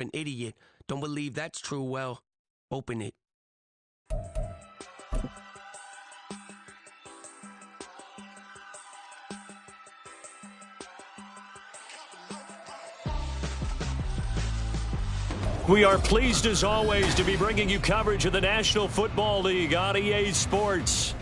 an idiot. Don't believe that's true. Well, open it. We are pleased as always to be bringing you coverage of the National Football League on EA Sports.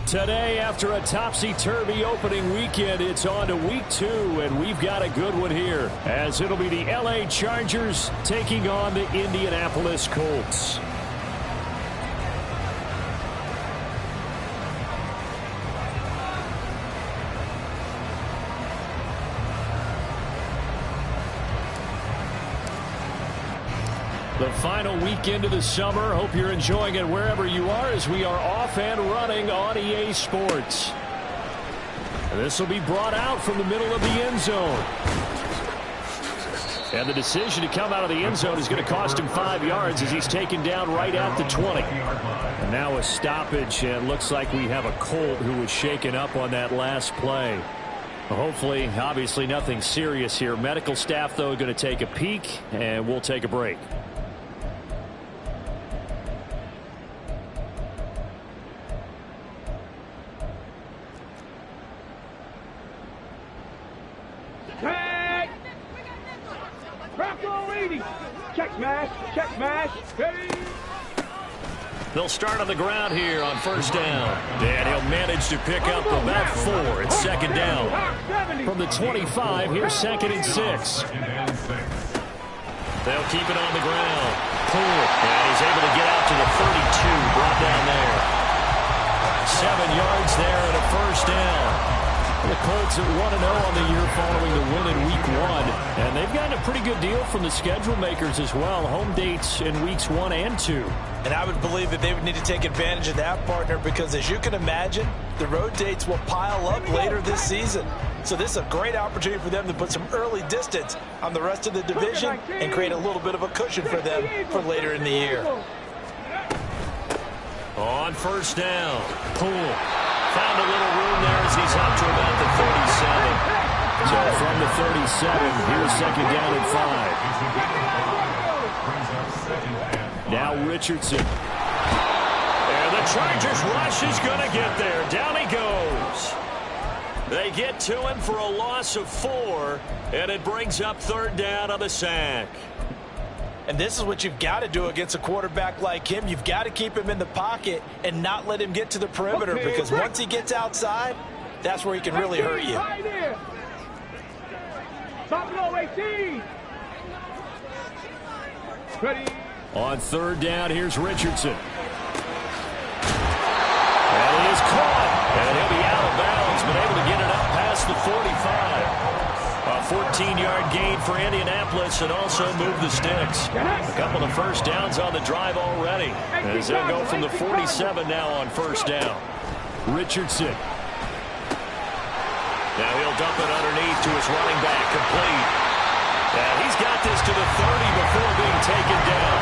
Today, after a topsy-turvy opening weekend, it's on to week 2, and we've got a good one here, as it'll be the LA Chargers taking on the Indianapolis Colts. The final weekend of the summer. Hope you're enjoying it wherever you are as we are off and running on EA Sports. This will be brought out from the middle of the end zone. And the decision to come out of the end zone is going to cost him 5 yards as he's taken down right at the 20. And now a stoppage, and looks like we have a Colt who was shaken up on that last play. Hopefully, obviously nothing serious here. Medical staff, though, going to take a peek, and we'll take a break. They'll start on the ground here on first down. And he'll manage to pick up about 4. It's second down. From the 25, here's 2nd and 6. They'll keep it on the ground. Poole. And he's able to get out to the 32. Brought down there. 7 yards there and a first down. The Colts at 1-0 on the year following the win in Week 1. And they've gotten a pretty good deal from the schedule makers as well. Home dates in Weeks 1 and 2. And I would believe that they would need to take advantage of that, partner, because as you can imagine, the road dates will pile up later this season. So this is a great opportunity for them to put some early distance on the rest of the division and create a little bit of a cushion for them for later in the year. On first down, Poole found a little room there as he's up to about the 37. So from the 37, here's second down and 5. Now Richardson. And the Chargers rush is going to get there. Down he goes. They get to him for a loss of 4, and it brings up third down on the sack. And this is what you've got to do against a quarterback like him. You've got to keep him in the pocket and not let him get to the perimeter, because once he gets outside, that's where he can really hurt you. On third down, here's Richardson. And he is caught. And he'll be out of bounds, but able to get it up past the 45. A 14-yard gain for Indianapolis, and also move the sticks. A couple of first downs on the drive already, as they'll go from the 47 now on first down. Richardson. Now he'll dump it underneath to his running back, complete. And he's got this to the 30 before being taken down.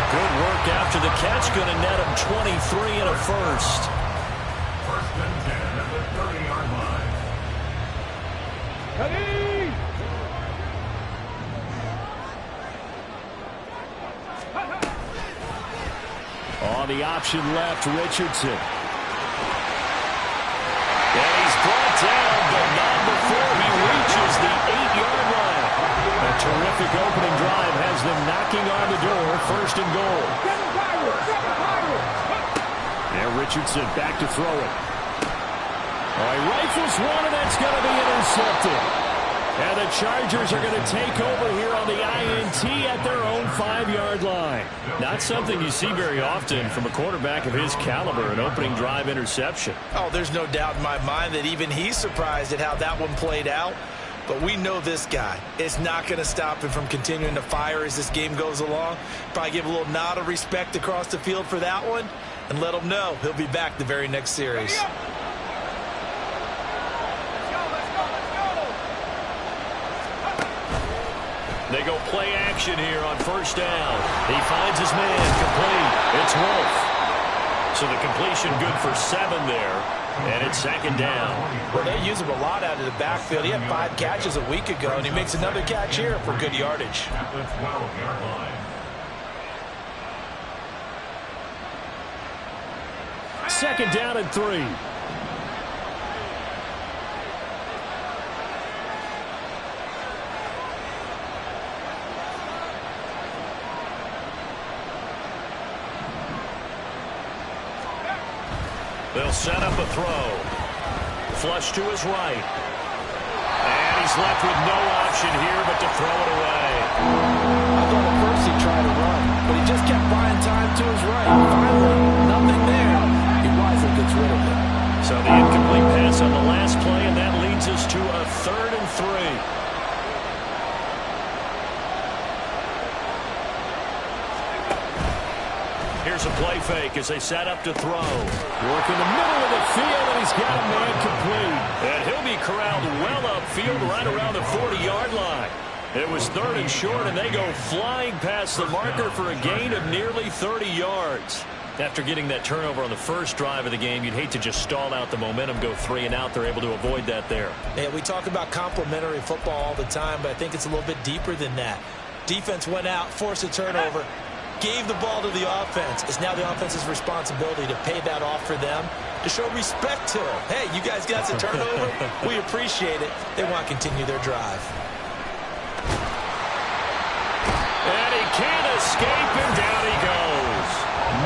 Good work after the catch, going to net him 23 and a first. First and 10 at the 30-yard line. On the option left, Richardson. And he's brought down, but not before he reaches the 8-yard line. A terrific opening drive has them knocking on the door, first and goal. And Richardson back to throw it. All right, rifles one, and that's going to be intercepted. And the Chargers are going to take over here on the INT at their own 5-yard line. Not something you see very often from a quarterback of his caliber, an opening drive interception. Oh, there's no doubt in my mind that even he's surprised at how that one played out. But we know this guy. It's not going to stop him from continuing to fire as this game goes along. Probably give a little nod of respect across the field for that one and let him know he'll be back the very next series. They go play action here on first down. He finds his man, complete. It's Wolf. So the completion good for 7 there. And it's second down. Well, they use him a lot out of the backfield. He had 5 catches a week ago, and he makes another catch here for good yardage. At the 12-yard line. Second down and 3. They'll set up a throw. Flush to his right. And he's left with no option here but to throw it away. I thought at first he tried to run, but he just kept buying time to his right. Finally, nothing there. He wisely gets rid of it. So the incomplete pass on the last play, and that leads us to a 3rd and 3. Here's a play fake as they set up to throw. Work in the middle of the field, and he's got a man complete. And he'll be corralled well upfield right around the 40-yard line. It was 3rd and short, and they go flying past the marker for a gain of nearly 30 yards. After getting that turnover on the first drive of the game, you'd hate to just stall out the momentum, go 3 and out. They're able to avoid that there. Yeah, we talk about complementary football all the time, but I think it's a little bit deeper than that. Defense went out, forced a turnover, gave the ball to the offense. It's now the offense's responsibility to pay that off for them, to show respect to them. Hey, you guys got the turnover. We appreciate it. They want to continue their drive. And he can't escape, and down he goes.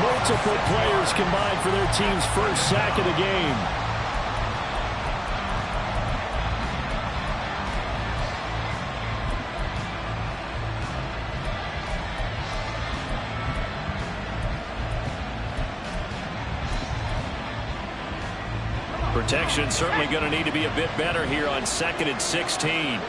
Multiple players combined for their team's first sack of the game. Protection certainly going to need to be a bit better here on 2nd and 16.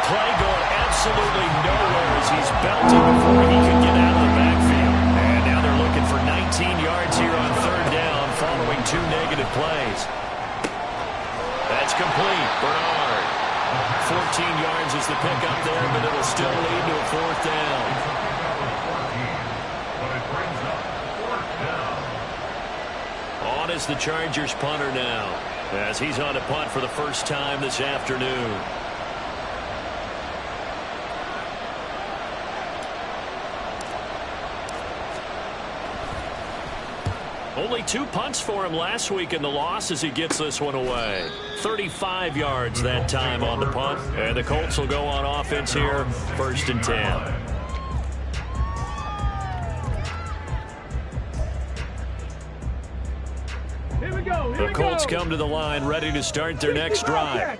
Play going absolutely nowhere as he's belted before he can get out of the backfield. And now they're looking for 19 yards here on 3rd down following 2 negative plays. That's complete. Bernard. 14 yards is the pickup there, but it'll still lead to a 4th down. On is the Chargers punter now, as he's on to punt for the first time this afternoon. Only 2 punts for him last week in the loss as he gets this one away. 35 yards that time on the punt. And the Colts will go on offense here, 1st and 10. The Colts come to the line ready to start their next drive.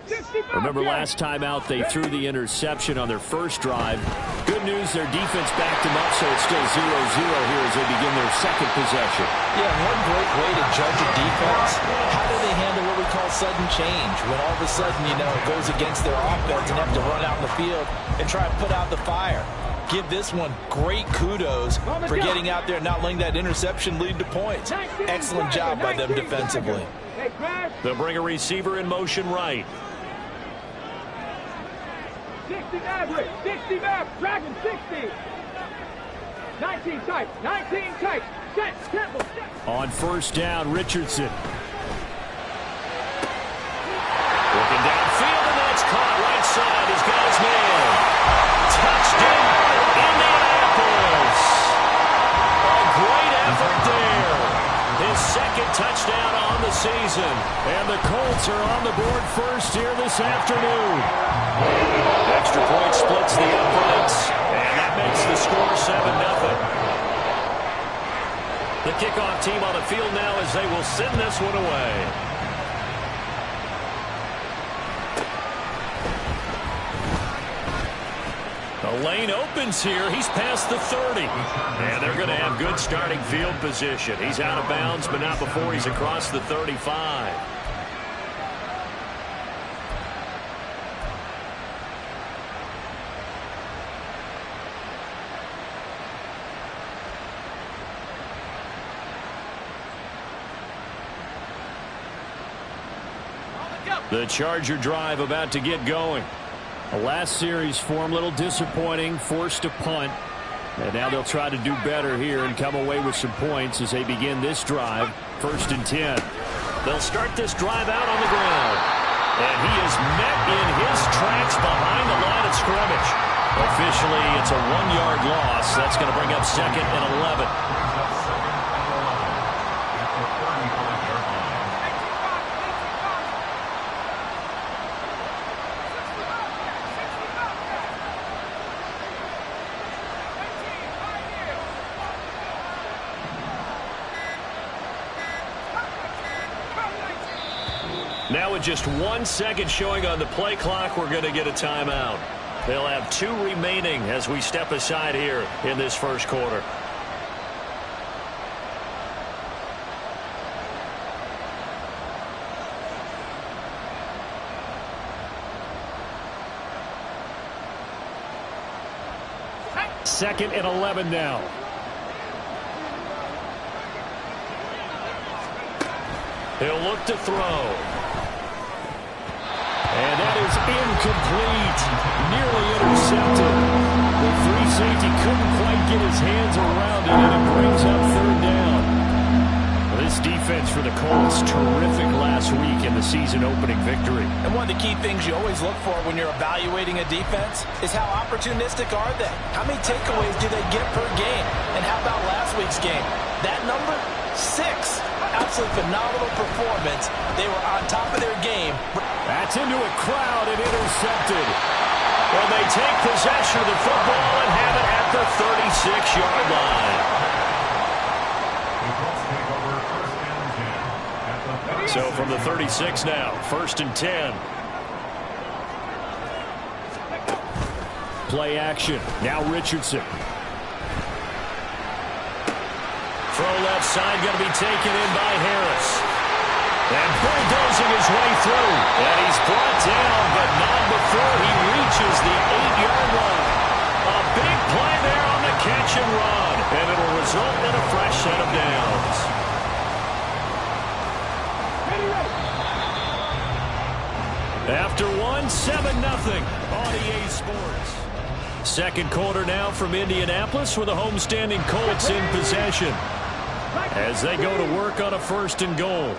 Remember last time out they threw the interception on their first drive. Good news, their defense backed them up, so it's still 0-0 here as they begin their 2nd possession. Yeah, one great way to judge a defense. How do they handle what we call sudden change? When all of a sudden, you know, it goes against their offense and have to run out in the field and try to put out the fire. Give this one great kudos for getting out there and not letting that interception lead to points. Excellent job by them defensively. They'll bring a receiver in motion right. 60 Maverick, 60 Maverick, Dragon 60. 19 tight, 19 tight. Set, Temple, set. On 1st down, Richardson. Looking downfield, and that's caught right side. He's got his man. Touchdown, Indianapolis. A great effort there. His 2nd touchdown on the season. And the Colts are on the board first here this afternoon. Extra point splits the uprights, and that makes the score 7-0. The kickoff team on the field now as they will send this one away. The lane opens here. He's past the 30. And they're going to have good starting field position. He's out of bounds, but not before he's across the 35. The Charger drive about to get going. The last series for him, a little disappointing, forced to punt. And now they'll try to do better here and come away with some points as they begin this drive. 1st and 10. They'll start this drive out on the ground. And he is met in his tracks behind the line of scrimmage. Officially, it's a 1-yard loss. That's going to bring up 2nd and 11. Now with just 1 second showing on the play clock, we're going to get a timeout. They'll have 2 remaining as we step aside here in this first quarter. Second and 11 now. He'll look to throw. And that is incomplete. Nearly intercepted. The free safety couldn't quite get his hands around it, and it brings up 3rd down. This defense for the Colts, terrific last week in the season-opening victory. And one of the key things you always look for when you're evaluating a defense is how opportunistic are they? How many takeaways do they get per game? And how about last week's game? That number? 6. Absolutely phenomenal performance. They were on top of their game. That's into a crowd and intercepted. Well, they take possession of the football and have it at the 36-yard line. So from the 36 now, 1st and 10. Play action. Now Richardson. Throw left side, going to be taken in by Harris. And bulldozing his way through. And he's brought down, but not before he reaches the 8-yard line. A big play there on the catch and run. And it'll result in a fresh set of downs. After 7-0 on EA Sports. Second quarter now from Indianapolis with the homestanding Colts in possession as they go to work on a 1st and goal.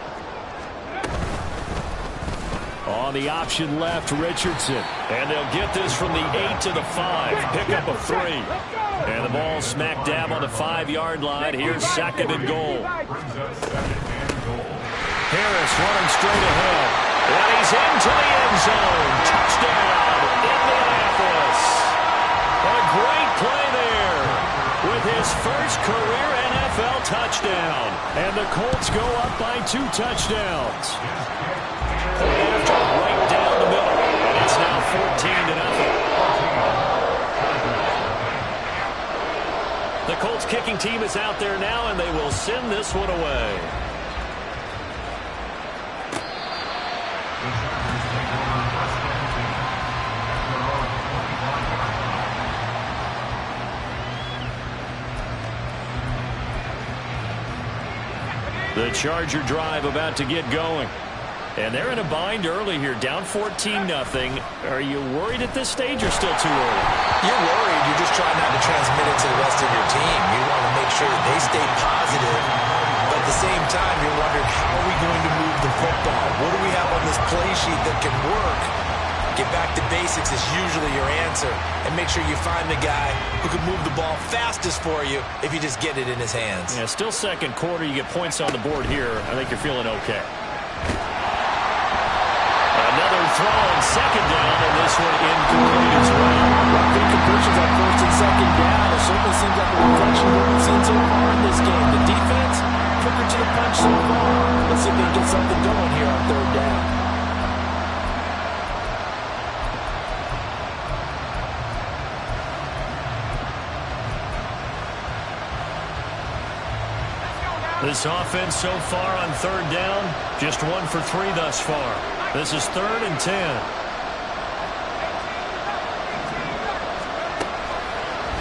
On the option left, Richardson. And they'll get this from the 8 to the 5. Pick up a 3. And the ball smack dab on the 5-yard line. Here's 2nd and goal. Harris running straight ahead. And he's into the end zone. Touchdown, Indianapolis. A great play there with his first career NFL touchdown. And the Colts go up by 2 touchdowns. After right down the middle. And it's now 14-0. The Colts kicking team is out there now, and they will send this one away. The Charger drive about to get going. And they're in a bind early here, down 14-0. Are you worried at this stage or still too early? You're worried. You're just trying not to transmit it to the rest of your team. You want to make sure that they stay positive. But at the same time, you're wondering, how are we going to move the football? What do we have on this play sheet that can work? Get back to basics is usually your answer. And make sure you find the guy who can move the ball fastest for you if you just get it in his hands. Yeah, still second quarter. You get points on the board here. I think you're feeling okay. Another throw on 2nd down, and this one incomplete as well. Good completions on 1st and 2nd down. It certainly seems like a reflection of what we've seen so far in this game. The defense, quicker to the punch so far. Let's see if they can get something going here on 3rd down. This offense so far on 3rd down, just 1 for 3 thus far. This is 3rd and 10.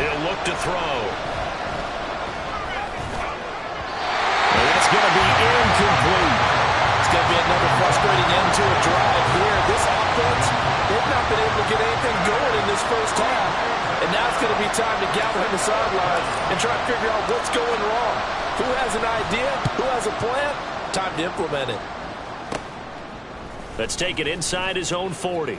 He'll look to throw. And that's going to be incomplete. It's going to be another frustrating end to a drive here. This offense, they've not been able to get anything going in this first half. And now it's going to be time to behind the sidelines and try to figure out what's going wrong. Who has an idea? Who has a plan? Time to implement it. Let's take it inside his own 40.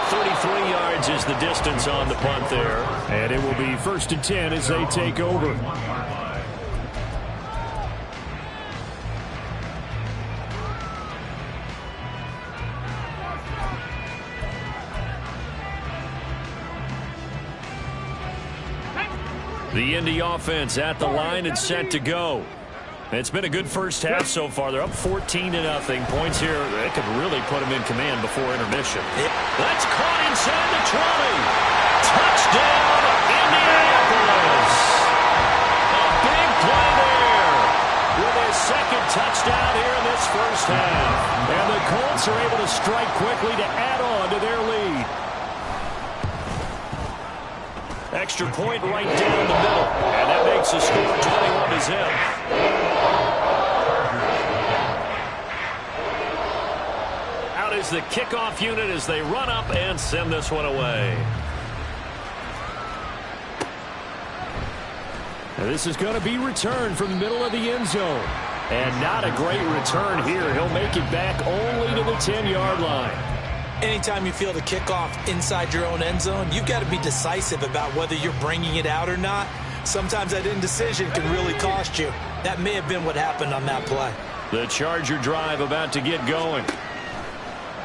33 yards is the distance on the punt there. And it will be 1st and 10 as they take over. The Indy offense at the line and set to go. It's been a good first half so far. They're up 14-0. Points here, they could really put them in command before intermission. That's caught inside the 20. Touchdown, Indianapolis. A big play there with his second touchdown here in this first half. And the Colts are able to strike quickly to add on to their lead. Extra point right down the middle. And that makes the score 21-0. Out is the kickoff unit as they run up and send this one away. Now this is going to be returned from the middle of the end zone. And not a great return here. He'll make it back only to the 10-yard line. Anytime you feel the kickoff inside your own end zone, you've got to be decisive about whether you're bringing it out or not. Sometimes that indecision can really cost you. That may have been what happened on that play. The Charger drive about to get going.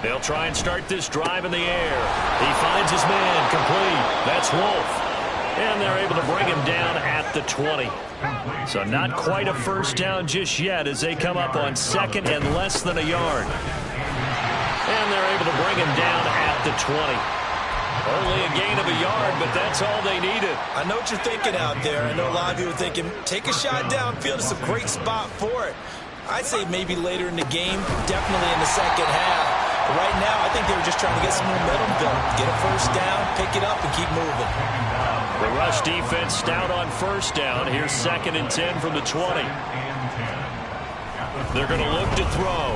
They'll try and start this drive in the air. He finds his man complete. That's Wolf. And they're able to bring him down at the 20. So not quite a first down just yet as they come up on 2nd and less than a yard. And they're able to bring him down at the 20. Only a gain of a yard, but that's all they needed. I know what you're thinking out there. I know a lot of you are thinking, take a shot downfield. It's a great spot for it. I'd say maybe later in the game, definitely in the second half. But right now, I think they were just trying to get some momentum built. Get a first down, pick it up, and keep moving. The rush defense stout on first down. Here's 2nd and 10 from the 20. They're going to look to throw.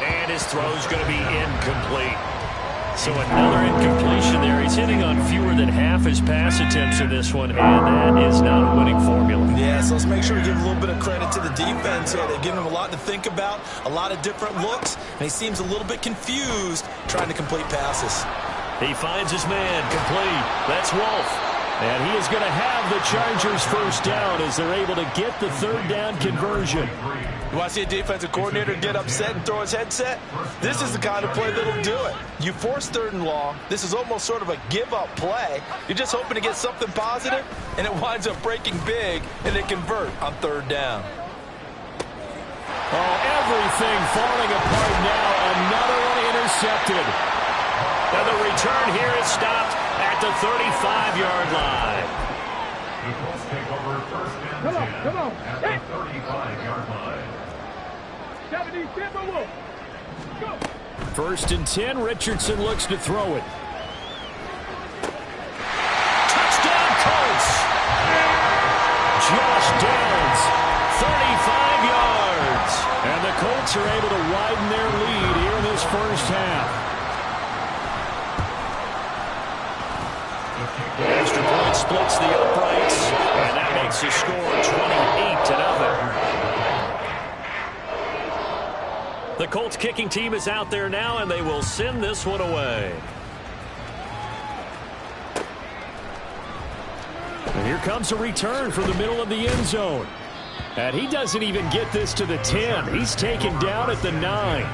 And his throw's going to be incomplete. So another incompletion there. He's hitting on fewer than half his pass attempts in this one, and that is not a winning formula. Yeah, so let's make sure we give a little bit of credit to the defense here. They've given him a lot to think about, a lot of different looks, and he seems a little bit confused trying to complete passes. He finds his man complete. That's Wolf. And he is going to have the Chargers first down as they're able to get the 3rd down conversion. You want to see a defensive coordinator get upset and throw his headset? This is the kind of play that'll do it. You force 3rd and long. This is almost sort of a give-up play. You're just hoping to get something positive, and it winds up breaking big, and they convert on 3rd down. Oh, everything falling apart now. Another one intercepted. And the return here is stopped at the 35-yard line. The Colts take over 1st and 10 Come on. at the 35-yard line. 70, Timberwolves. Go. 1st and 10, Richardson looks to throw it. Touchdown, Colts! Josh Downs, 35 yards. And the Colts are able to widen their lead here in this first half. Extra point splits the uprights, and that makes the score 28-0. The Colts kicking team is out there now, and they will send this one away. And here comes a return from the middle of the end zone. And he doesn't even get this to the 10. He's taken down at the 9.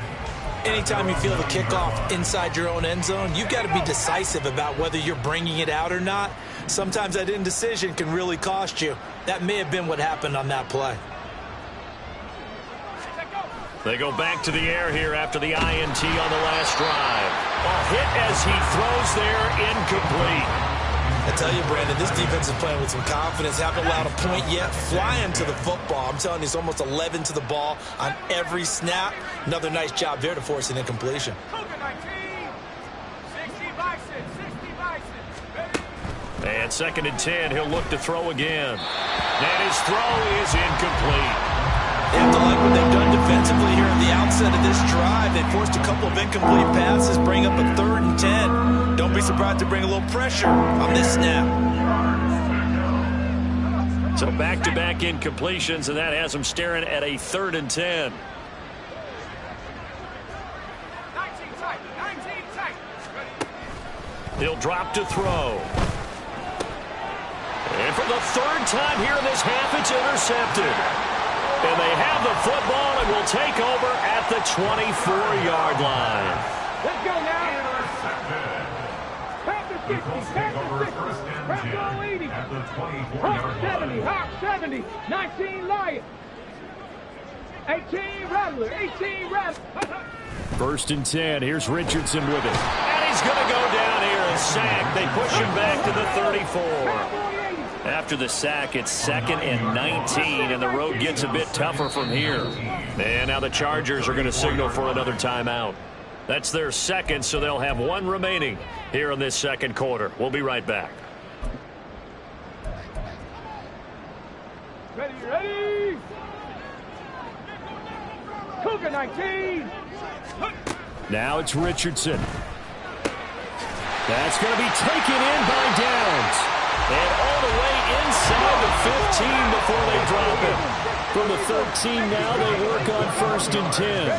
Anytime you feel the kickoff inside your own end zone, you've got to be decisive about whether you're bringing it out or not. Sometimes that indecision can really cost you. That may have been what happened on that play. They go back to the air here after the INT on the last drive. A hit as he throws there, incomplete. I tell you, Brandon, this defense is playing with some confidence. Haven't allowed a point yet. Flying to the football. I'm telling you, it's almost 11 to the ball on every snap. Another nice job there to force an incompletion. And 2nd and 10, he'll look to throw again. And his throw is incomplete. They have to like what they've done defensively here at the outset of this drive. They forced a couple of incomplete passes, bring up a 3rd and 10. surprised to bring a little pressure on this snap. So back-to-back incompletions, and that has them staring at a 3rd and 10. 19 tight. 19 tight. He'll drop to throw. And for the 3rd time here in this half, it's intercepted. And they have the football and will take over at the 24-yard line. Let's go now. Pass the 60. Pass the 60. Pass the 80. Hawk 70. Hawk 70. 19 Lions. 18 Rattler. 18 Rattler. 1st and 10. Here's Richardson with it. And he's going to go down here and sack. They push him back to the 34. After the sack, it's 2nd and 19, and the road gets a bit tougher from here. And now the Chargers are going to signal for another timeout. That's their 2nd, so they'll have 1 remaining here in this 2nd quarter. We'll be right back. Ready, ready. Cougar 19. Now it's Richardson. That's going to be taken in by Downs. And all the way inside the 15 before they drop it. From the 13 now, they work on 1st and 10.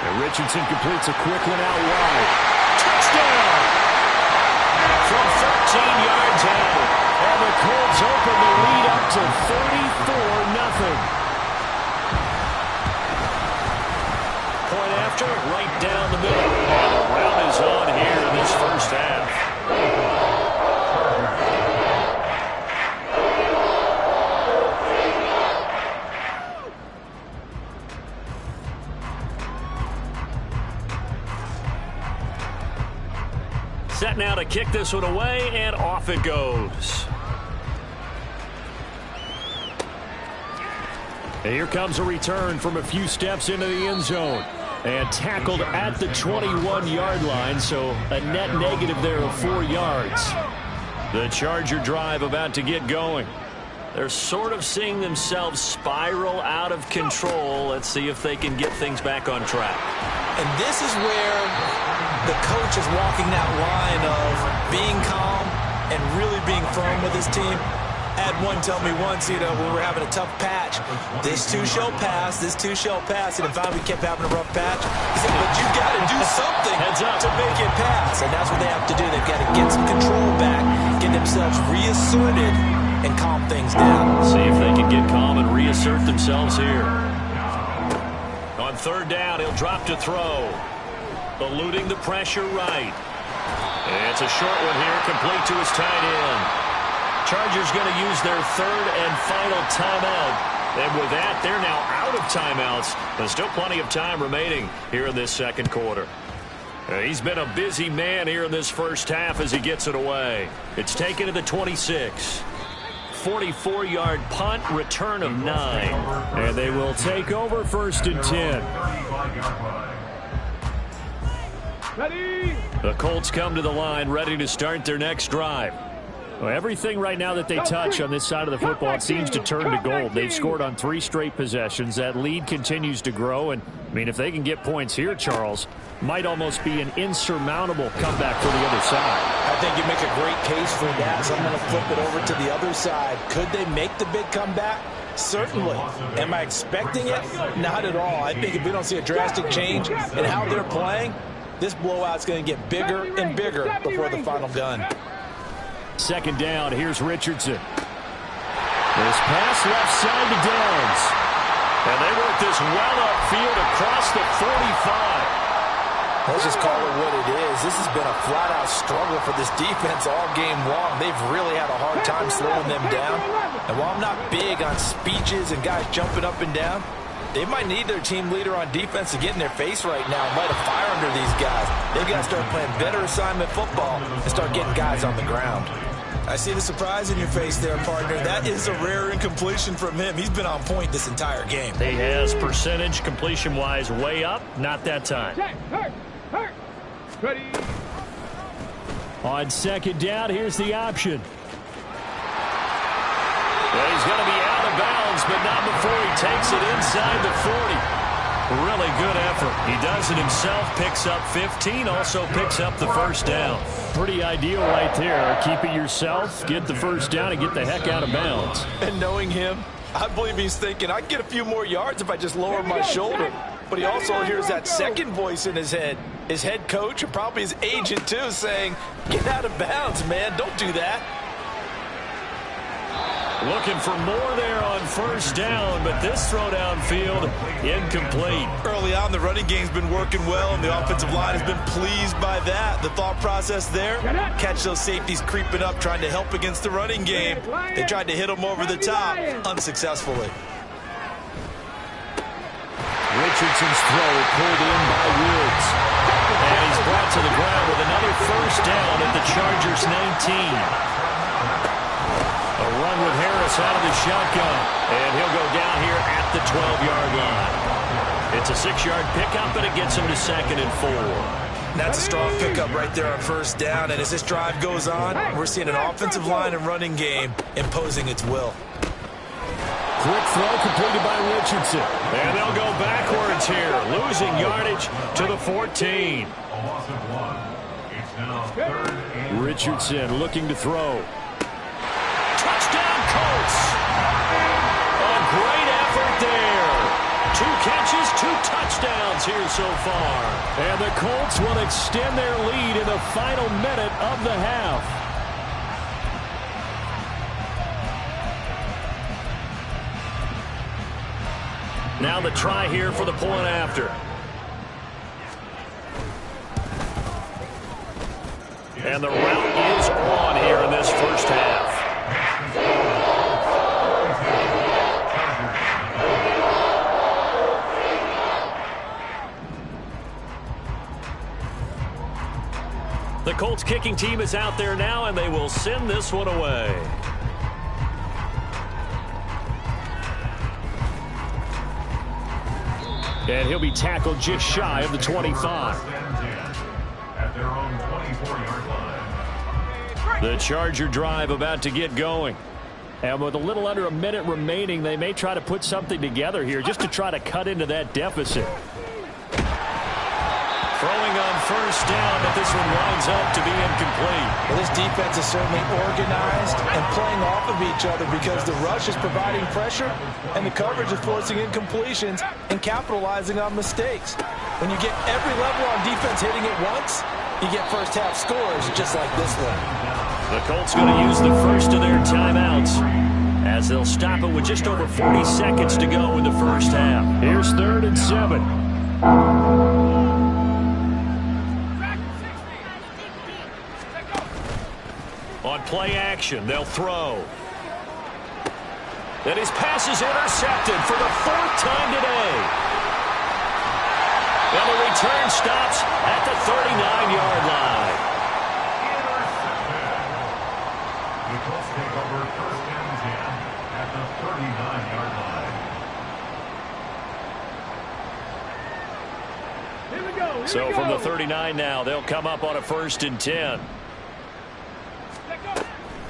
And Richardson completes a quick one out wide. Touchdown! From 13 yards out. And the Colts open the lead up to 34-0. Point after, right down the middle. And the round is on here in this 1st half. Set now to kick this one away, and off it goes. And here comes a return from a few steps into the end zone. And tackled at the 21-yard line, so a net negative there of 4 yards. The Charger drive about to get going. They're sort of seeing themselves spiral out of control. Let's see if they can get things back on track. And this is where the coach is walking that line of being calm and really being firm with his team. I had one tell me once, when we were having a tough patch, this too shall pass, this too shall pass. And finally we kept having a rough patch. He said, but you've got to do something to make it pass. And that's what they have to do. They've got to get some control back, get themselves reasserted, and calm things down. See if they can get calm and reassert themselves here. On 3rd down, he'll drop to throw. Eluding the pressure right. And it's a short one here, complete to his tight end. Chargers going to use their 3rd and final timeout. And with that, they're now out of timeouts. There's still plenty of time remaining here in this 2nd quarter. He's been a busy man here in this 1st half as he gets it away. It's taken to the 26. 44-yard punt, return of 9. And they will take over 1st and 10. Ready. The Colts come to the line ready to start their next drive. Well, everything right now that they touch on this side of the football, it seems to turn to gold. They've scored on 3 straight possessions. That lead continues to grow. And, I mean, if they can get points here, Charles, might almost be an insurmountable comeback for the other side. I think you make a great case for that. So I'm going to flip it over to the other side. Could they make the big comeback? Certainly. Am I expecting it? Not at all. I think if we don't see a drastic change in how they're playing, this blowout's going to get bigger and bigger before the final gun. 2nd down, here's Richardson. This pass left side to Downs. And they work this well upfield across the 45. Let's just call it what it is. This has been a flat-out struggle for this defense all game long. They've really had a hard time slowing them down. And while I'm not big on speeches and guys jumping up and down, they might need their team leader on defense to get in their face right now and light a fire under these guys. They've got to start playing better assignment football and start getting guys on the ground. I see the surprise in your face there, partner. That is a rare incompletion from him. He's been on point this entire game. He has percentage completion-wise way up. Not that time. Hurt. Ready. On 2nd down, here's the option. Well, he's going to be out of bounds, but not before he takes it inside the 40. Really good effort. He does it himself, picks up 15, also picks up the first down. Pretty ideal right there. Keep it yourself, get the first down, and get the heck out of bounds. And knowing him, I believe he's thinking, I can get a few more yards if I just lower my shoulder. But he also hears that second voice in his head. His head coach, and probably his agent too, saying, get out of bounds, man. Don't do that. Looking for more there on first down, but this throw downfield incomplete. Early on, the running game's been working well, and the offensive line has been pleased by that. The thought process there, catch those safeties creeping up, trying to help against the running game. They tried to hit them over the top, unsuccessfully. Richardson's throw pulled in by Woods. And he's brought to the ground with another first down at the Chargers' 19. A run with Harris out of the shotgun. And he'll go down here at the 12-yard line. It's a 6-yard pickup, and it gets him to 2nd and 4. That's a strong pickup right there on first down. And as this drive goes on, we're seeing an offensive line and running game imposing its will. Quick throw completed by Richardson. And they'll go backwards here, losing yardage to the 14. Richardson looking to throw. Touchdown, Colts! A great effort there. 2 catches, 2 touchdowns here so far. And the Colts will extend their lead in the final minute of the half. Now the try here for the point after. And the route is on here in this first half. The Colts kicking team is out there now, and they will send this one away. And he'll be tackled just shy of the 25. At their own 24-yard line. The Charger drive about to get going. And with a little under a minute remaining, they may try to put something together here just to try to cut into that deficit. Throwing on first down, but this one winds up to be incomplete. Well, this defense is certainly organized and playing off of each other because the rush is providing pressure and the coverage is forcing incompletions and capitalizing on mistakes. When you get every level on defense hitting it once, you get first half scores just like this one. The Colts going to use the first of their timeouts as they'll stop it with just over 40 seconds to go in the first half. Here's 3rd and 7. On play action, they'll throw. And his pass is intercepted for the 4th time today. And the return stops at the 39-yard line. The Colts take over 1st and 10 at the 39-yard line. Here we go. So from the 39 now, they'll come up on a 1st and 10.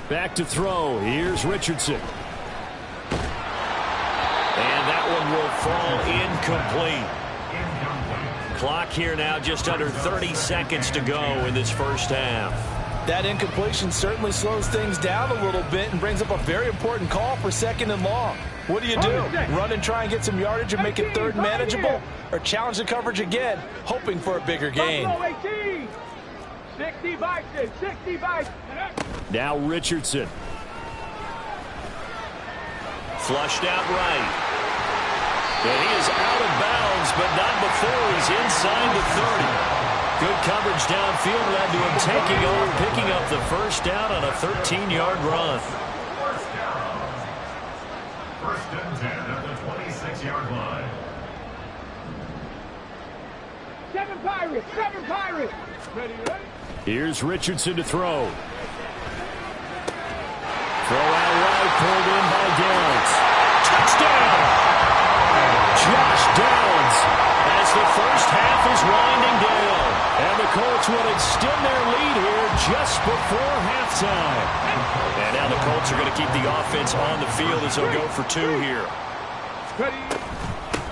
Back to throw. Here's Richardson. And that one will fall incomplete. Clock here now just under 30 seconds to go in this first half. That incompletion certainly slows things down a little bit and brings up a very important call for 2nd and long. What do? Run and try and get some yardage and make it 3rd manageable, or challenge the coverage again, hoping for a bigger gain? 60 Bison, 60 Bison. Now Richardson. Flushed out right. And he is out of bounds, but not before he's inside the 30. Good coverage downfield led to him taking off, picking up the first down on a 13-yard run. 1st and 10 at the 26-yard line. 7 Pirates, 7 Pirates. Ready? Here's Richardson to throw. Throw out right, pulled in by Downs. Touchdown! Josh Downs as the first half is winding down. And the Colts will extend their lead here just before halftime. And now the Colts are going to keep the offense on the field as they'll go for 2 here. Ready?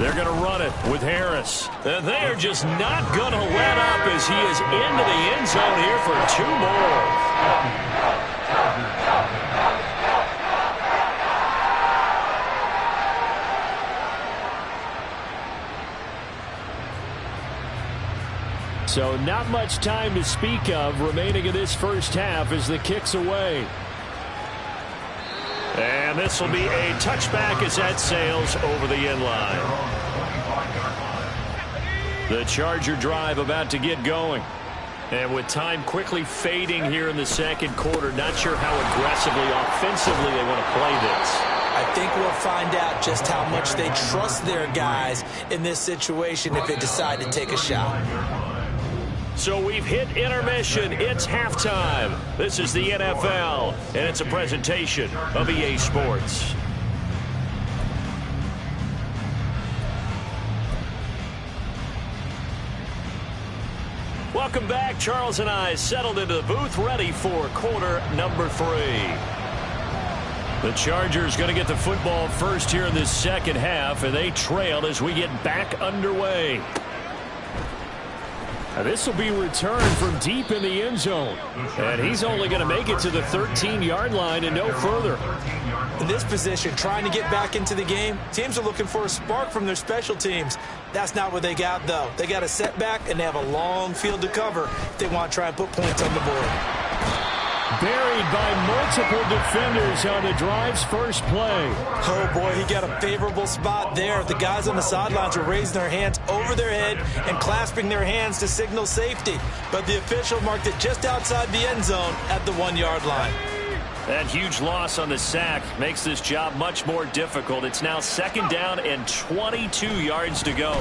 They're going to run it with Harris. And they are just not going to let up as he is into the end zone here for 2 more. So not much time to speak of remaining in this first half as the kick's away. And this will be a touchback as that sails over the end line. The Charger drive about to get going. And with time quickly fading here in the second quarter, not sure how aggressively, offensively they want to play this. I think we'll find out just how much they trust their guys in this situation if they decide to take a shot. So we've hit intermission. It's halftime. This is the NFL, and it's a presentation of EA Sports. Welcome back. Charles and I settled into the booth, ready for quarter number 3. The Chargers going to get the football first here in this second half, and they trail as we get back underway. This will be returned from deep in the end zone. And he's only going to make it to the 13-yard line and no further. In this position, trying to get back into the game, teams are looking for a spark from their special teams. That's not what they got, though. They got a setback, and they have a long field to cover if they want to try and put points on the board. Buried by multiple defenders on the drive's first play. Oh, boy, he got a favorable spot there. The guys on the sidelines were raising their hands over their head and clasping their hands to signal safety. But the official marked it just outside the end zone at the 1-yard line. That huge loss on the sack makes this job much more difficult. It's now 2nd down and 22 yards to go.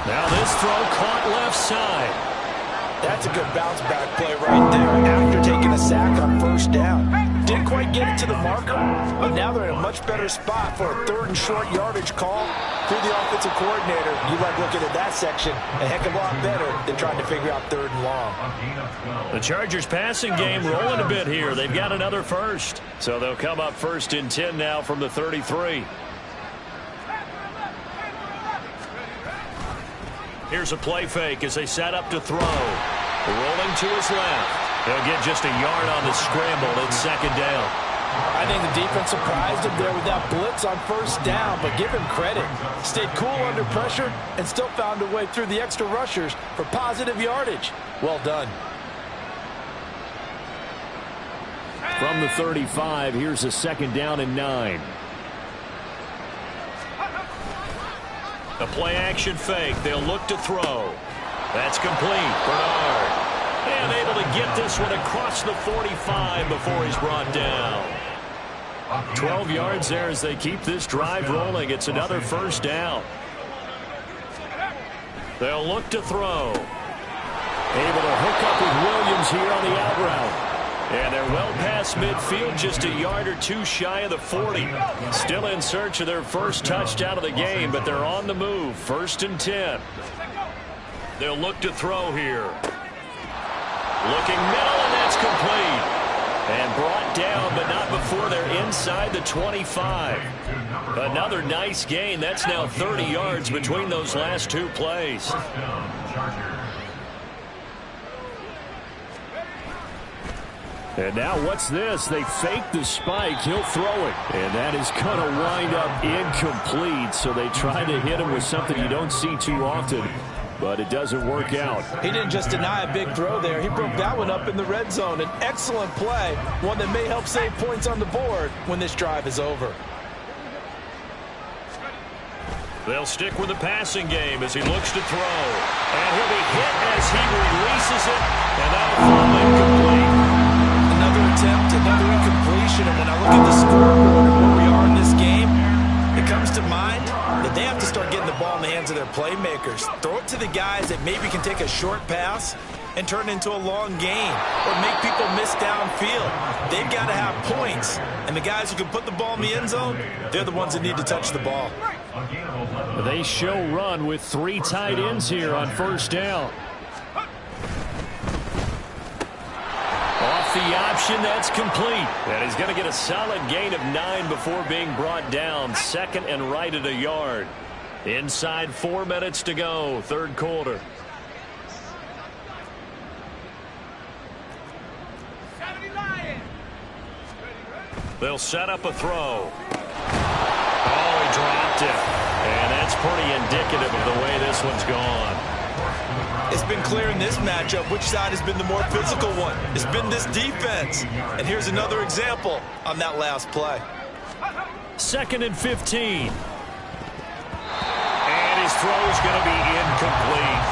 Now this throw caught left side. That's a good bounce-back play right there after taking a sack on 1st down. Didn't quite get it to the marker, but now they're in a much better spot for a 3rd and short yardage call through the offensive coordinator. You like looking at that section a heck of a lot better than trying to figure out 3rd and long. The Chargers passing game rolling a bit here. They've got another first. So they'll come up 1st and 10 now from the 33. Here's a play fake as they set up to throw. Rolling to his left. He'll get just a yard on the scramble at 2nd down. I think the defense surprised him there with that blitz on 1st down, but give him credit. Stayed cool under pressure and still found a way through the extra rushers for positive yardage. Well done. From the 35, here's a 2nd down and 9. A play-action fake. They'll look to throw. That's complete. Bernard. And able to get this one across the 45 before he's brought down. 12 yards there as they keep this drive rolling. It's another 1st down. They'll look to throw. Able to hook up with Williams here on the out route. And they're well past midfield, just a yard or 2 shy of the 40. Still in search of their first touchdown of the game, but they're on the move. 1st and 10. They'll look to throw here. Looking middle, and that's complete. And brought down, but not before they're inside the 25. Another nice gain. That's now 30 yards between those last 2 plays. And now what's this? They fake the spike. He'll throw it. And that is going to wind up incomplete. So they try to hit him with something you don't see too often. But it doesn't work out. He didn't just deny a big throw there. He broke that one up in the red zone. An excellent play. One that may help save points on the board when this drive is over. They'll stick with the passing game as he looks to throw. And he'll be hit as he releases it. And that'll fall incomplete. Another attempt, another incompletion, and when I look at the scoreboard and where we are in this game, it comes to mind that they have to start getting the ball in the hands of their playmakers. Throw it to the guys that maybe can take a short pass and turn it into a long gain or make people miss downfield. They've got to have points, and the guys who can put the ball in the end zone, they're the ones that need to touch the ball. They show run with 3 tight ends here on 1st down. Off the option, that's complete. And he's going to get a solid gain of 9 before being brought down. 2nd and right at a yard. Inside 4 minutes to go, third quarter. They'll set up a throw. Oh, he dropped it. And that's pretty indicative of the way this one's gone. It's been clear in this matchup which side has been the more physical one. It's been this defense. And here's another example on that last play. 2nd and 15. And his throw's going to be incomplete.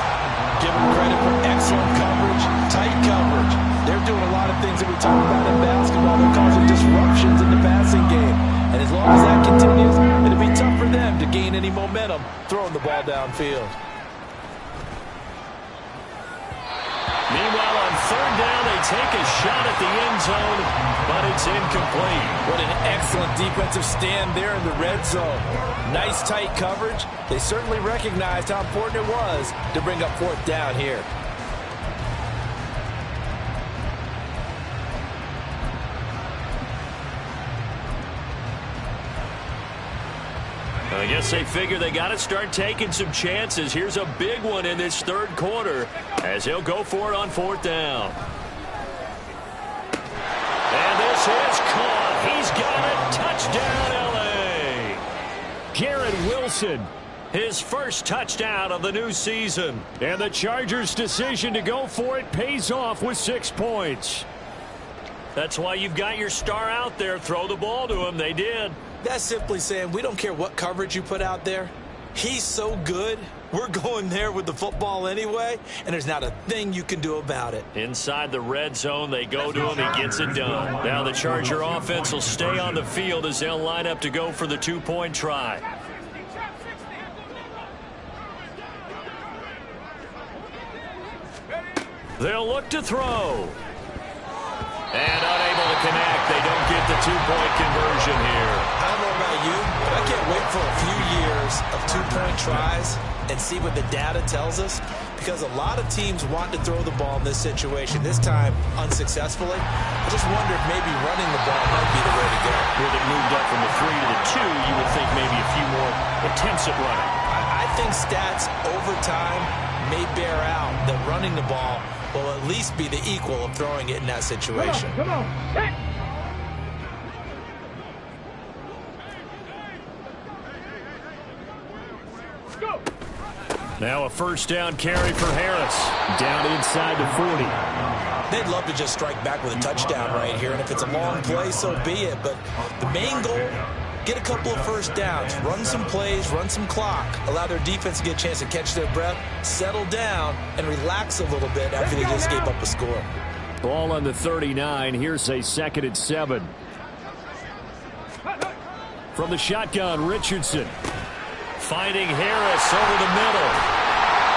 Give him credit for excellent coverage, tight coverage. They're doing a lot of things that we talk about in basketball. They're causing disruptions in the passing game. And as long as that continues, it'll be tough for them to gain any momentum throwing the ball downfield. Meanwhile, on 3rd down, they take a shot at the end zone, but it's incomplete. What an excellent defensive stand there in the red zone. Nice tight coverage. They certainly recognized how important it was to bring up 4th down here. I guess they figure they got to start taking some chances. Here's a big one in this third quarter as he'll go for it on 4th down. And this is caught. He's got it. Touchdown, L.A. Garrett Wilson, his first touchdown of the new season. And the Chargers' decision to go for it pays off with 6 points. That's why you've got your star out there. Throw the ball to him. They did. That's simply saying we don't care what coverage you put out there. He's so good. We're going there with the football anyway, and there's not a thing you can do about it. Inside the red zone, they go to him. He gets it done. Now the Charger offense will stay on the field as they'll line up to go for the 2-point try. They'll look to throw. And unable to connect. They don't get the 2-point conversion here. I don't know about you, but I can't wait for a few years of 2-point tries and see what the data tells us, because a lot of teams want to throw the ball in this situation, this time unsuccessfully. I just wonder if maybe running the ball might be the way to go. With it moved up from the 3 to the 2, you would think maybe a few more attempts at running. I think stats over time may bear out that running the ball will at least be the equal of throwing it in that situation. Come on. Hit. Go. Now a 1st down carry for Harris. Down inside the 40. They'd love to just strike back with a touchdown right here, and if it's a long play, so be it. But the main goal, get a couple of 1st downs, run some plays, run some clock, allow their defense to get a chance to catch their breath, settle down, and relax a little bit after they just gave up a score. Ball on the 39. Here's a 2nd and 7. From the shotgun, Richardson. Finding Harris over the middle.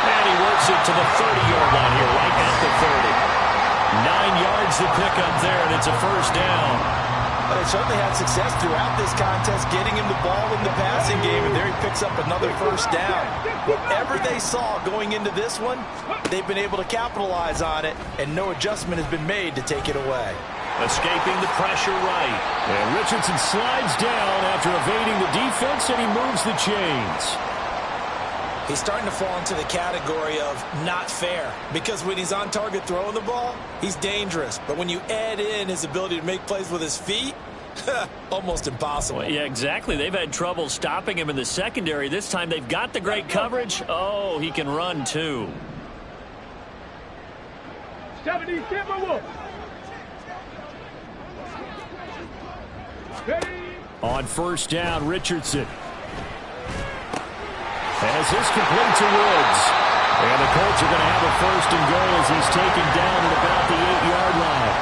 And he works it to the 30-yard line here, right at the 30. 9 yards to pick up there, and it's a 1st down. But they certainly had success throughout this contest, getting him the ball in the passing game, and there he picks up another 1st down. Whatever they saw going into this one, they've been able to capitalize on it, and no adjustment has been made to take it away. Escaping the pressure right. And Richardson slides down after evading the defense, and he moves the chains. He's starting to fall into the category of not fair, because when he's on target throwing the ball, he's dangerous. But when you add in his ability to make plays with his feet, almost impossible. Well, yeah, exactly. They've had trouble stopping him in the secondary. This time they've got the great coverage. Oh, he can run too. 70 Timberwolves. On 1st down, Richardson. As this complete to Woods. And the Colts are going to have a 1st and goal as he's taken down at about the 8-yard line.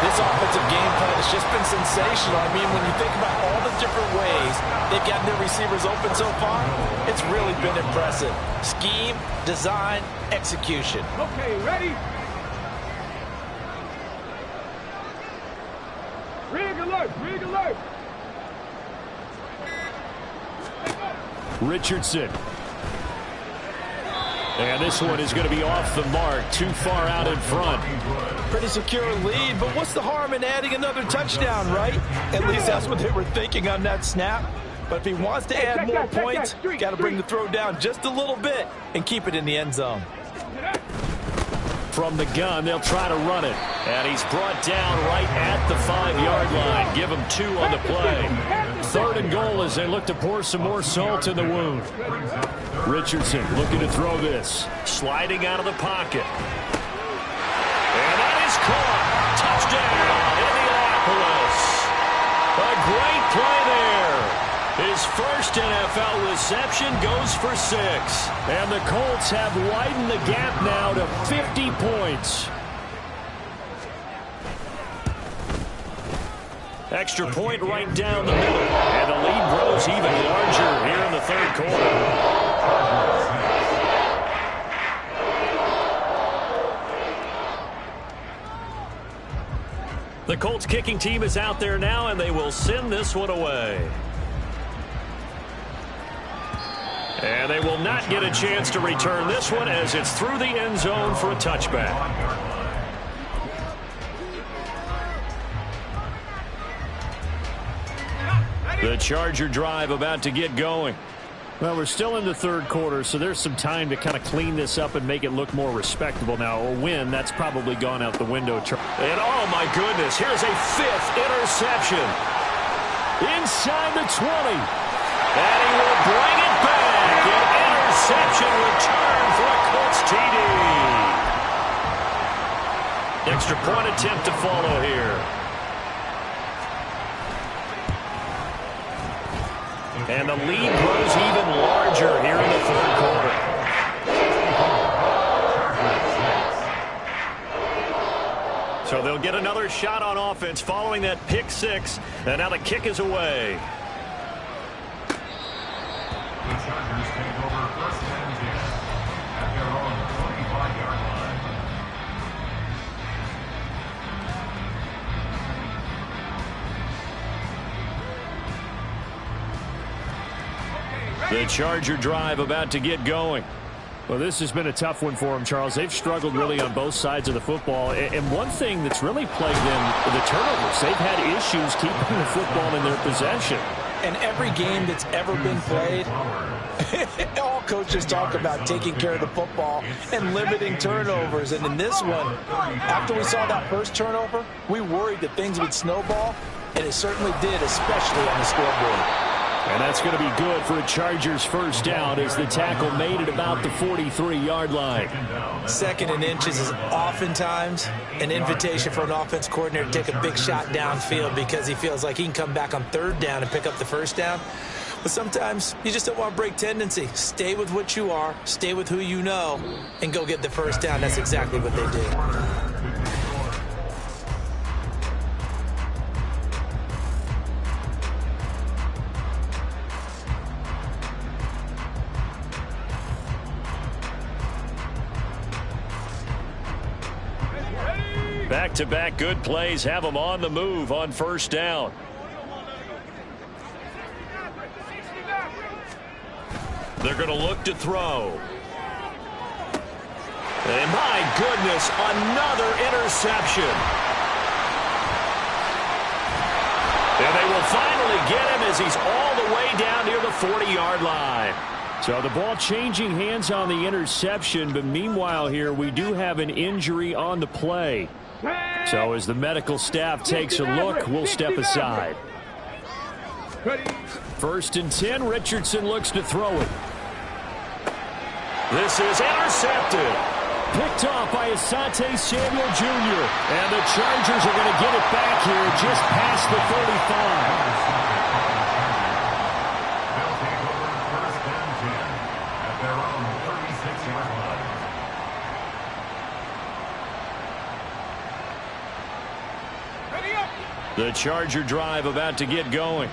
This offensive game plan has just been sensational. I mean, when you think about all the different ways they've gotten their receivers open so far, it's really been impressive. Scheme, design, execution. Okay, ready? Rig alert, rig alert. Richardson. And this one is going to be off the mark, too far out in front. Pretty secure lead, but what's the harm in adding another touchdown, right? At least that's what they were thinking on that snap. But if he wants to add more points, got to bring the throw down just a little bit and keep it in the end zone. From the gun, they'll try to run it. And he's brought down right at the 5-yard line. Give him 2 on the play. 3rd and goal as they look to pour some more salt in the wound. Richardson looking to throw this. Sliding out of the pocket. And that is caught. Touchdown, Indianapolis. A great play there. His first NFL reception goes for 6. And the Colts have widened the gap now to 50 points. Extra point right down the middle. And the lead grows even larger here in the 3rd quarter. The Colts kicking team is out there now, and they will send this one away. And they will not get a chance to return this one as it's through the end zone for a touchback. The Charger drive about to get going. Well, we're still in the 3rd quarter, so there's some time to kind of clean this up and make it look more respectable now. A win, that's probably gone out the window. And, oh, my goodness, here's a 5th interception. Inside the 20. And he will bring it back. An interception return for a Colts TD. Extra point attempt to follow here. And the lead grows even larger here in the 3rd quarter. So they'll get another shot on offense following that pick 6. And now the kick is away. The Chargers take over 1st and 10 at their own 25-yard line. The Charger drive about to get going. Well, this has been a tough one for them, Charles. They've struggled really on both sides of the football. And one thing that's really plagued them, the turnovers. They've had issues keeping the football in their possession. And every game that's ever been played, all coaches talk about taking care of the football and limiting turnovers. And in this one, after we saw that first turnover, we worried that things would snowball, and it certainly did, especially on the scoreboard. And that's going to be good for a Chargers first down as the tackle made it about the 43-yard line. 2nd and inches is oftentimes an invitation for an offense coordinator to take a big shot downfield because he feels like he can come back on 3rd down and pick up the first down. But sometimes you just don't want to break tendency. Stay with what you are, stay with who you know, and go get the first down. That's exactly what they did. Back-to-back good plays have them on the move on 1st down. They're going to look to throw. And my goodness, another interception. And they will finally get him as he's all the way down near the 40-yard line. So the ball changing hands on the interception, but meanwhile here we do have an injury on the play. So as the medical staff takes a look, we'll step aside. 1st and 10, Richardson looks to throw it. This is intercepted. Picked off by Asante Samuel Jr. And the Chargers are going to get it back here just past the 35. The Charger drive about to get going.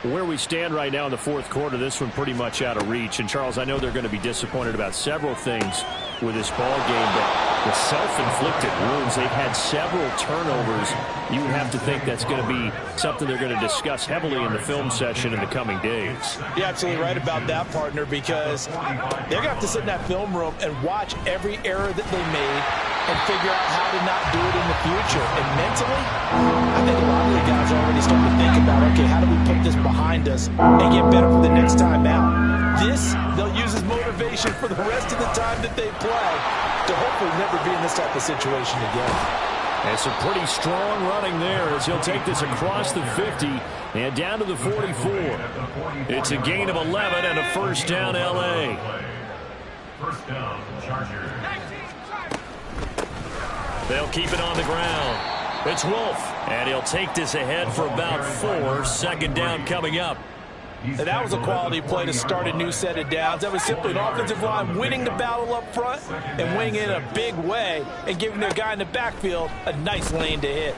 Where we stand right now in the 4th quarter, this one pretty much out of reach. And, Charles, I know they're going to be disappointed about several things. with this ball game, but the self-inflicted wounds, they've had several turnovers. You would have to think that's going to be something they're going to discuss heavily in the film session in the coming days. You're absolutely right about that, partner, because they're going to have to sit in that film room and watch every error that they made and figure out how to not do it in the future. And mentally, I think a lot of the guys are already starting to think about, okay, how do we put this behind us and get better for the next time out? This, they'll use as motivation for the rest of the time that they play to hopefully never be in this type of situation again. And some pretty strong running there as he'll take this across the 50 and down to the 44. It's a gain of 11 and a first down, L.A. First down, Chargers. They'll keep it on the ground. It's Wolf, and he'll take this ahead for about 4. Second down coming up. And that was a quality play to start a new set of downs. That was simply an offensive line winning the battle up front and winning it in a big way and giving their guy in the backfield a nice lane to hit.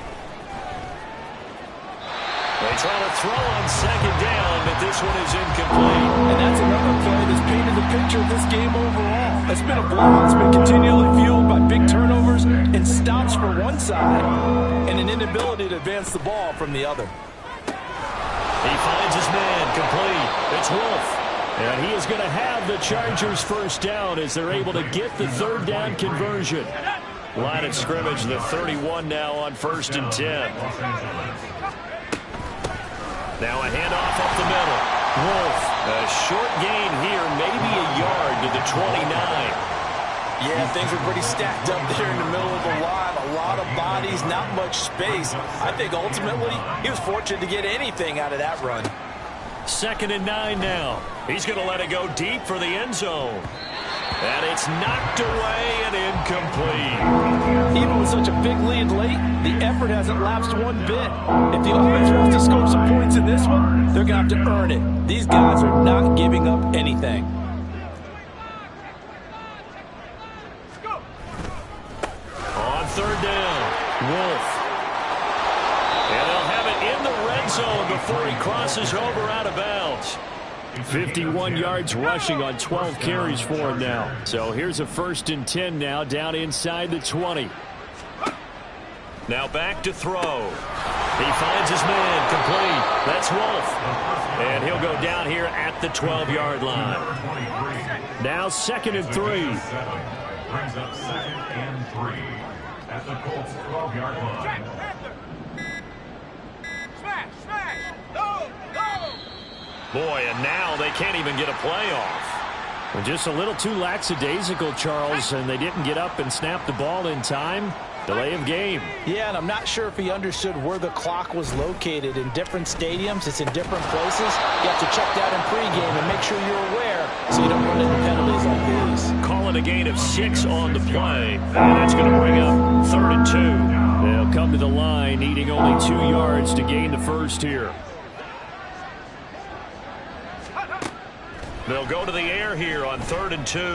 They try to throw on second down, but this one is incomplete. And that's another play that's painted the picture of this game overall. It's been a blowout. It's been continually fueled by big turnovers and stops for one side and an inability to advance the ball from the other. He finds his man, complete. It's Wolf. And he is going to have the Chargers first down as they're able to get the third down conversion. Line of scrimmage, the 31 now on 1st and 10. Now a handoff up the middle. Wolf, a short gain here, maybe a yard to the 29. Yeah, things were pretty stacked up there in the middle of the line. A lot of bodies, not much space. I think ultimately he was fortunate to get anything out of that run. 2nd and 9 now. He's going to let it go deep for the end zone. And it's knocked away and incomplete. Even with such a big lead late, the effort hasn't lapsed one bit. If the offense wants to score some points in this one, they're going to have to earn it. These guys are not giving up anything. On 3rd down, Wolf. And they'll have it in the red zone before he crosses over out of bounds. 51 yards rushing on 12 carries for him now. So here's a 1st and 10 now down inside the 20. Now back to throw. He finds his man, complete. That's Wolf. And he'll go down here at the 12-yard line. Now 2nd and 3. Brings up 2nd and 3 at the Colts 12-yard line. Boy, and now they can't even get a play off. Well, just a little too lackadaisical, Charles, and they didn't get up and snap the ball in time. Delay of game. Yeah, and I'm not sure if he understood where the clock was located. In different stadiums, it's in different places. You have to check that in pregame and make sure you're aware so you don't run into penalties like these. Call it a gain of 6 on the play, and that's going to bring up 3rd and 2. They'll come to the line, needing only 2 yards to gain the first here. They'll go to the air here on 3rd and 2. And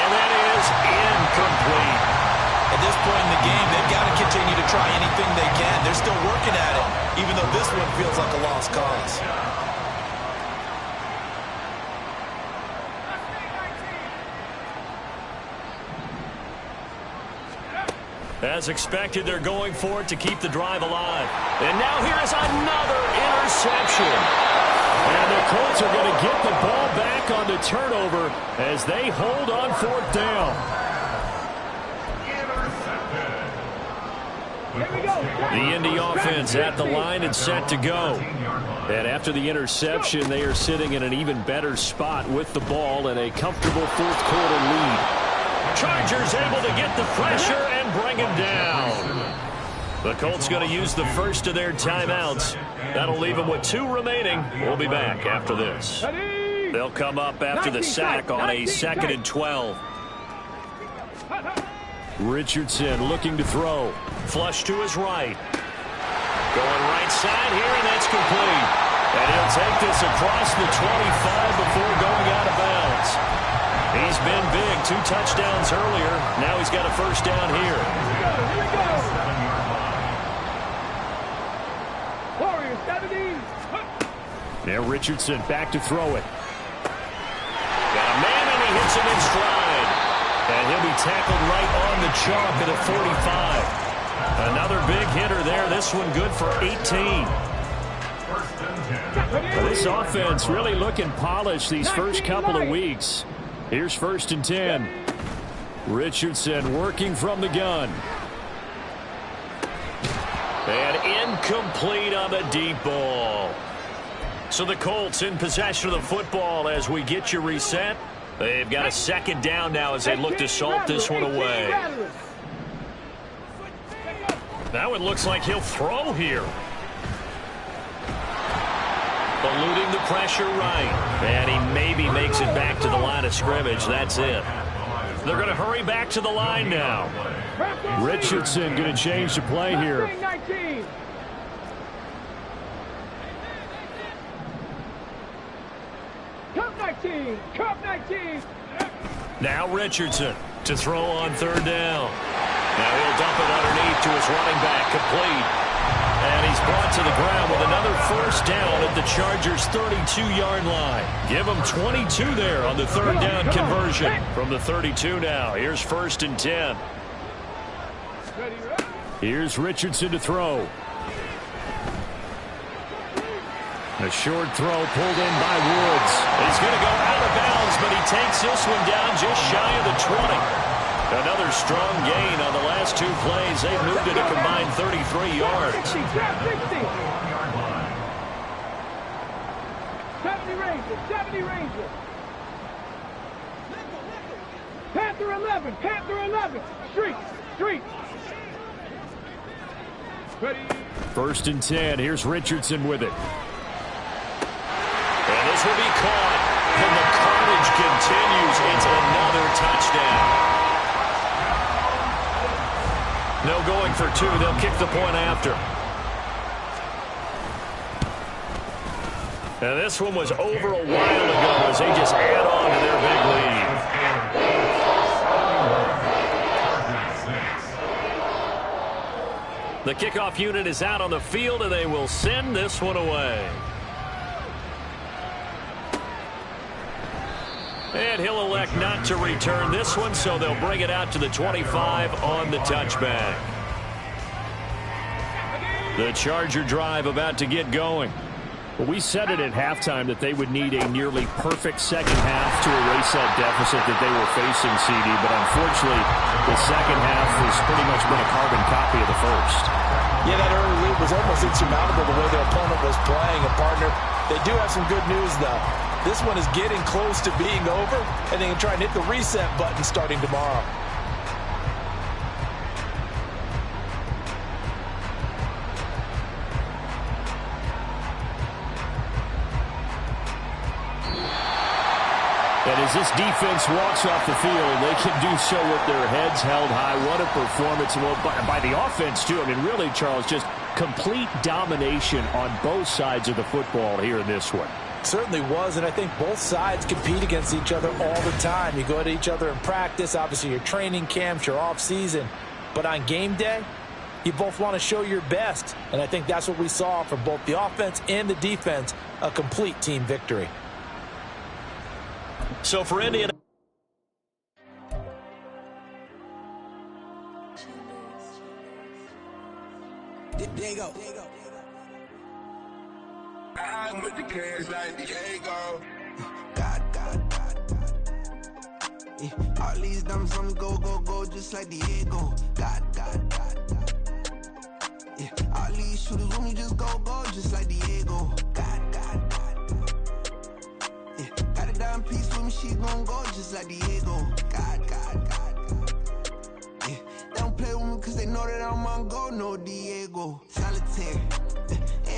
that is incomplete. At this point in the game, they've got to continue to try anything they can. They're still working at it, even though this one feels like a lost cause. As expected, they're going for it to keep the drive alive. And now here is another interception. And the Colts are going to get the ball back on the turnover as they hold on 4th down. The Indy offense at the line and set to go. And after the interception, they are sitting in an even better spot with the ball and a comfortable 4th quarter lead. Chargers able to get the pressure and bring him down. The Colts going to use the first of their timeouts. That'll leave them with 2 remaining. We'll be back after this. They'll come up after the sack on a 2nd and 12. Richardson looking to throw. Flush to his right. Going right side here, and that's complete. And he'll take this across the 25 before going out of bounds. He's been big. 2 touchdowns earlier. Now he's got a first down here. Now Richardson back to throw it. Got a man in hits him in stride. And he'll be tackled right on the chalk at the 45. Another big hitter there. This one good for 18. This offense really looking polished these first couple of weeks. Here's 1st and 10. Richardson working from the gun. And incomplete on the deep ball. So the Colts in possession of the football as we get you reset. They've got a 2nd down now as they look to salt this one away. Now it looks like he'll throw here. Eluding the pressure right. And he maybe makes it back to the line of scrimmage. That's it. They're going to hurry back to the line now. Richardson going to change the play here. 19. Cup 19. Cup 19. Now Richardson to throw on 3rd down. Now he'll dump it underneath to his running back, complete. And he's brought to the ground with another 1st down at the Chargers' 32-yard line. Give him 22 there on the 3rd down conversion from the 32 now. Here's 1st and 10. Here's Richardson to throw. A short throw pulled in by Woods. He's going to go out of bounds, but he takes this one down just shy of the 20. Another strong gain on the last 2 plays. They've moved it a combined 33 yards. 60. 70 Rangers. 70 Rangers. Panther 11. Panther 11. Street. Street. Ready. 1st and 10. Here's Richardson with it. And this will be caught. And the carnage continues. It's another touchdown. No going for 2. They'll kick the point after. And this one was over a while ago as they just add on to their big lead. The kickoff unit is out on the field, and they will send this one away. And he'll elect not to return this one, so they'll bring it out to the 25 on the touchback. The Charger drive about to get going. Well, we said it at halftime that they would need a nearly perfect 2nd half to erase that deficit that they were facing, CD, but unfortunately, the 2nd half has pretty much been a carbon copy of the 1st. Yeah, that early lead was almost insurmountable the way their opponent was playing. And, partner, they do have some good news, though. This one is getting close to being over, and they can try and hit the reset button starting tomorrow. And as this defense walks off the field, they can do so with their heads held high. What a performance. Well, by the offense, too. I mean, really, Charles, just complete domination on both sides of the football here in this one. Certainly was, and I think both sides compete against each other all the time. You go at each other in practice, obviously your training camps, your off-season. But on game day, you both want to show your best. And I think that's what we saw from both the offense and the defense, a complete team victory. So for Indiana, there you go. I'm with the cash like Diego. God. Yeah, all these dumps on me go, just like Diego. God. Yeah, all these shooters when me just go, just like Diego. God. Yeah, got a dime piece with me, she gon' go, just like Diego. God. Yeah, they don't play with me cause they know that I'm on go, no Diego. Solitaire.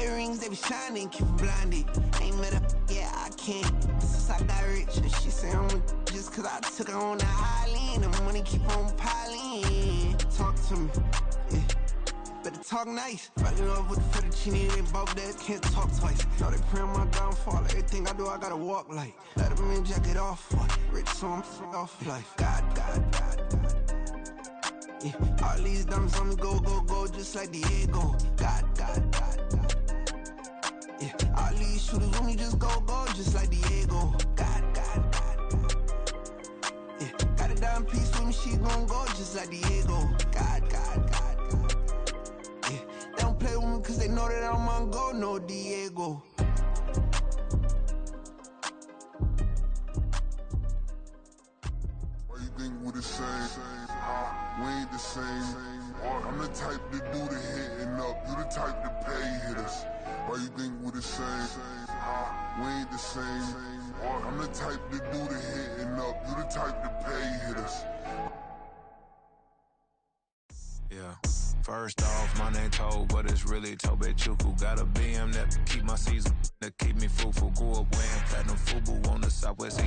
Earrings, they be shining, keep them blinded. Ain't met up, yeah, I can't. Since I got rich, and she say I'm just cause I took her on the island. The money keep on piling. Talk to me, yeah. Better talk nice. Fucking up with the fettuccine, they both dead, can't talk twice. Know they pray on my downfall, everything I do, I gotta walk like. Let them in, jacket off, rich, so I'm off life. God. Yeah, all these dumps on me go, just like Diego. God. Yeah, all these shooters when me just go, just like Diego. God. she gon' go just like Diego. God. Yeah, they don't play with me cause they know that I'm on go, no Diego. Why you think we the same? We ain't the same. I'm the type to do the hitting up. You the type to pay hitters. Why you think we the same? We ain't the same. I'm the type to do the hitting up. You the type to pay hitters. Yeah. First off, my name Toe, but it's really Tobe Chuku. Got a BM that keep my season, that keep me fruitful. Grew up wearing platinum FUBU on the Southwest